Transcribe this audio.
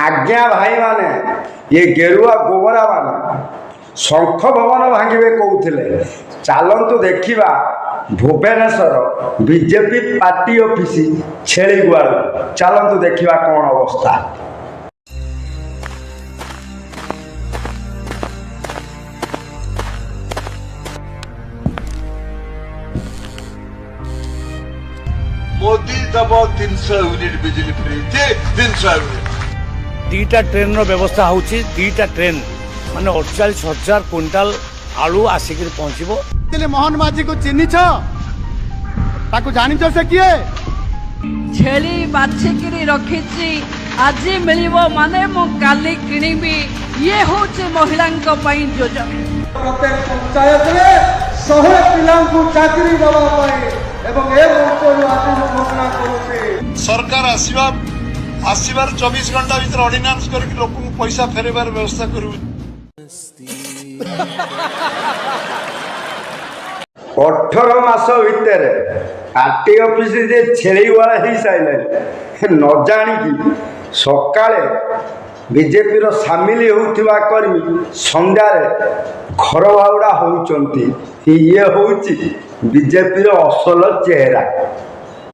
आज्ञा भाई माने ये गेरुआ गोबरा माने शंख भवन भांगे कहते चलतु देखा भुवनेश्वर बीजेपी पार्टी ऑफिस छेलीगुआड़ चलतु देखा कौन अवस्था। मोदी दब 300 यूनिट बिजली फ्री 300 यूनिट दीटा ट्रेन व्यवस्था होची दीटा ट्रेन माने 48,000 क्विंटाल आलू आसिक पहुंचबो। मोहन माझी को चिन्ह ताकू जानी से किए छेली बाछिकी रखी आज मिलिबो माने मु काली किनिबी ये होचे महिलांक पई योजना। प्रत्येक पंचायत रे 100 पिला को चाकरी दवा पाए एवं ए मोटो आज घोषणा करूचे सरकार आसीबार 24 घंटा भीतर ऑर्डिनेंस करके लोक पैसा फेरबार व्यवस्था करू। 18 मास भितर पार्टी ऑफिस जे छेलीगुआड़ हो सारे न जाणी सकाळे बीजेपी रो सामिल होउथिबा कर्मी संध्यारे घर बाउड़ा होउचंती ये होउची बीजेपी रो असल चेहरा।